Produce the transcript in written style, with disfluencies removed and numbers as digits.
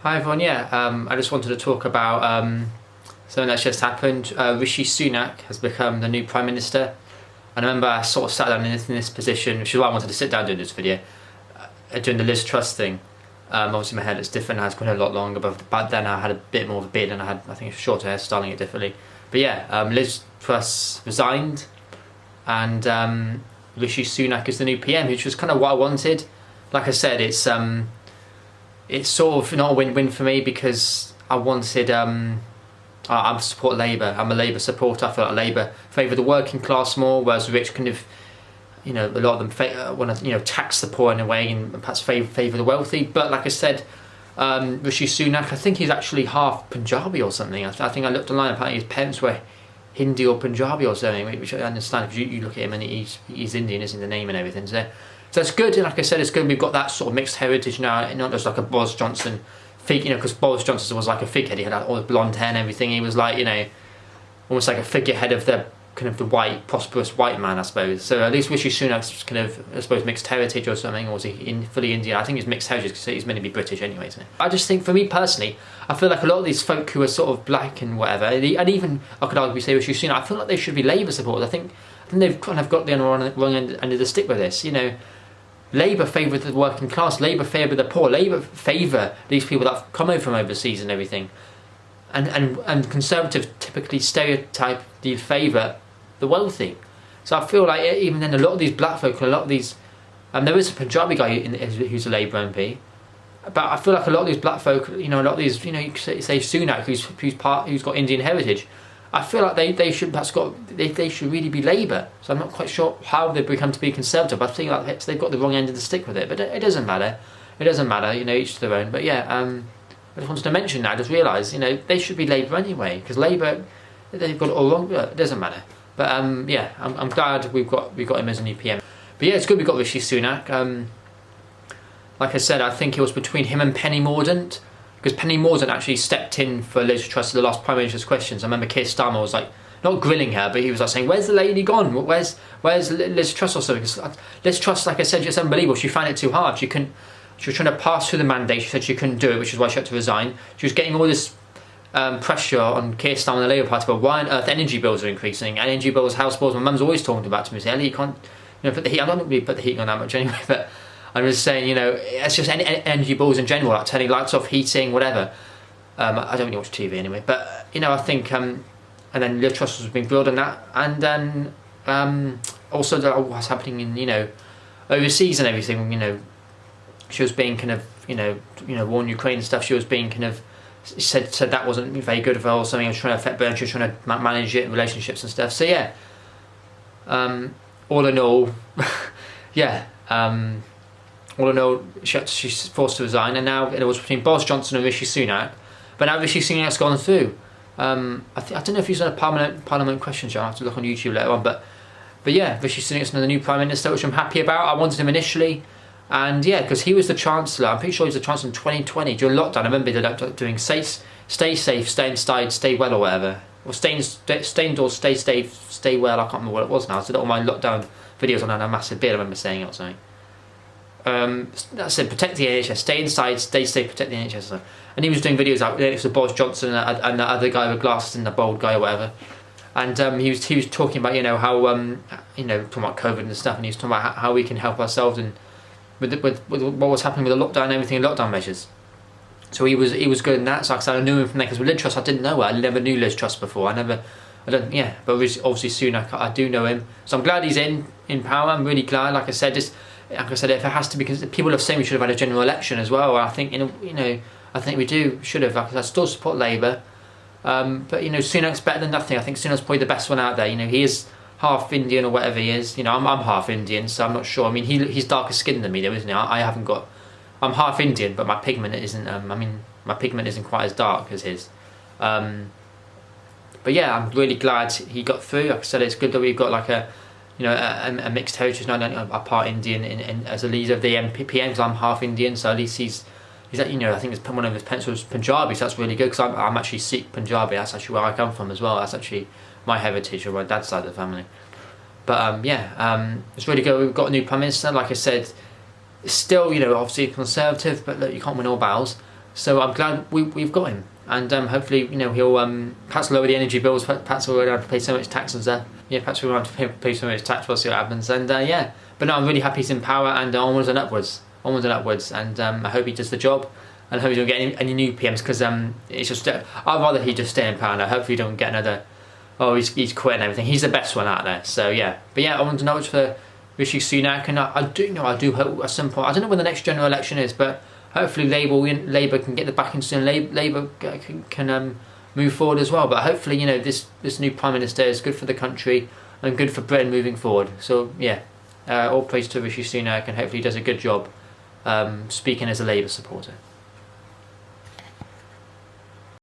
Hi everyone, I just wanted to talk about something that's just happened. Rishi Sunak has become the new Prime Minister. And I remember I sort of sat down in this position, which is why I wanted to sit down doing this video, doing the Liz Truss thing. Obviously my hair looks different now, it's got a lot longer, but back then I had a bit more of a beard and I think, a shorter hair, styling it differently. But Liz Truss resigned and Rishi Sunak is the new PM, which was kind of what I wanted. Like I said, it's sort of not a win-win for me because I wanted, I support Labour, I'm a Labour supporter. I feel like Labour favour the working class more, whereas Rich kind of, a lot of them want to, tax the poor in a way and perhaps favour the wealthy. But like I said, Rishi Sunak, I think he's actually half Punjabi or something. I think I looked online, apparently his parents were Hindi or Punjabi or something, which I understand because you look at him and he's Indian, isn't the name and everything. So it's good, and like I said, it's good we've got that sort of mixed heritage now, not just like a Boris Johnson fig, because Boris Johnson was like a figurehead, he had all the blonde hair and everything, he was like, almost like a figurehead of the kind of the white, prosperous white man, I suppose. So at least Rishi Sunak's kind of, I suppose, mixed heritage or something, or was he fully Indian? I think he's mixed heritage because he's meant to be British anyway, isn't it? I just think, for me personally, I feel like a lot of these folk who are sort of black and whatever, and even, I could argue, say Rishi Sunak, I feel like they should be Labour supporters. I think they've kind of got the wrong end of the stick with this, Labour favour the working class, Labour favour the poor, Labour favour these people that have come over from overseas and everything. And Conservatives typically stereotypically favour the wealthy. So I feel like even then a lot of these black folk, a lot of these, there is a Punjabi guy who's a Labour MP, but I feel like a lot of these black folk, a lot of these, you could say Sunak, who's got Indian heritage, I feel like they should really be Labour. So I'm not quite sure how they've become to be Conservative. I think like they've got the wrong end of the stick with it. But it doesn't matter. It doesn't matter. Each to their own. But I just wanted to mention that. I just realised, they should be Labour anyway, because Labour, they've got it all wrong. It doesn't matter. But I'm glad we've got him as a new PM. But it's good we've got Rishi Sunak. Like I said, I think it was between him and Penny Mordaunt. Because Penny Mordaunt actually stepped in for Liz Truss to the last Prime Minister's questions. I remember Keir Starmer was like, not grilling her, but he was like saying, "Where's the lady gone? Where's Liz Truss or something?" Because Liz Truss, like I said, just unbelievable. She found it too hard. She was trying to pass through the mandate. She said she couldn't do it, which is why she had to resign. She was getting all this pressure on Keir Starmer and the Labour Party about why on earth energy bills are increasing. Energy bills, house bills. My mum's always talking about to me, saying, "Ellie, you can't, put the heat." I'm not going to put the heating on that much anyway, but I'm just saying, it's just energy bills in general, like turning lights off, heating, whatever. I don't really watch TV anyway, but I think, and then Liz Truss was being grilled on that, and then also what's happening in overseas and everything. She was being kind of war in Ukraine and stuff. She was being kind of said that wasn't very good of her or something. I was trying to affect Bern. She was trying to manage it in relationships and stuff. So all in all, all in all, she's forced to resign, and now it was between Boris Johnson and Rishi Sunak. But now Rishi Sunak's gone through. I don't know if he's on a Parliament question show. I'll have to look on YouTube later on. But Rishi Sunak's the new Prime Minister, which I'm happy about. I wanted him initially, and because he was the Chancellor. I'm pretty sure he was the Chancellor in 2020 during lockdown. I remember doing stay safe, stay inside, stay well, or whatever, or stay indoors, stay safe, stay well. I can't remember what it was now. So all my lockdown videos on a massive beard. I remember saying it or something. That's it. Protect the NHS. Stay inside. Stay safe. Protect the NHS. And he was doing videos out there. It was Boris Johnson and the other guy with glasses and the bald guy or whatever. And he was talking about how talking about COVID and stuff. And he was talking about how we can help ourselves and with what was happening with the lockdown and everything, lockdown measures. So he was good in that. So I knew him from there because with Liz Truss I didn't know her. I never knew Liz Truss before. But obviously Sunak I do know him. So I'm glad he's in power. I'm really glad. Like I said, if it has to be, because people have said we should have had a general election as well. I think I think we should have. Like I still support Labour, but Sunak's better than nothing. I think Sunak's probably the best one out there. He is half Indian or whatever he is. I'm half Indian, so I'm not sure. I mean, he's darker skinned than me, though, isn't he? I haven't got. I'm half Indian, but my pigment isn't. My pigment isn't quite as dark as his. But I'm really glad he got through. Like I said, it's good that we've got like a mixed heritage, not only a part Indian as a leader of the MPM, because I'm half Indian, so at least he's I think one of his parents was Punjabi, so that's really good, because I'm actually Sikh Punjabi. That's actually where I come from as well. That's actually my heritage, or my dad's side of the family. But it's really good. We've got a new Prime Minister. Like I said, still, obviously Conservative, but look, you can't win all battles. So I'm glad we've got him, and hopefully he'll perhaps lower the energy bills. Perhaps we'll have to pay so much tax on that. Yeah, perhaps we'll have to pay so much tax. We'll see what happens. And yeah, but no, I'm really happy he's in power and onwards and upwards, And I hope he does the job. And I hope he don't get any new PMs, because it's just I'd rather he just stay in power. Now, hopefully, he don't get another. Oh, he's quit and everything. He's the best one out there. So yeah, but yeah, I want to know what's for Rishi Sunak, and I do hope at some point. I don't know when the next general election is, but hopefully Labour can get the backing soon. Labour can move forward as well. But hopefully, this new Prime Minister is good for the country and good for Britain moving forward. So yeah, all praise to Rishi Sunak, and hopefully he does a good job speaking as a Labour supporter.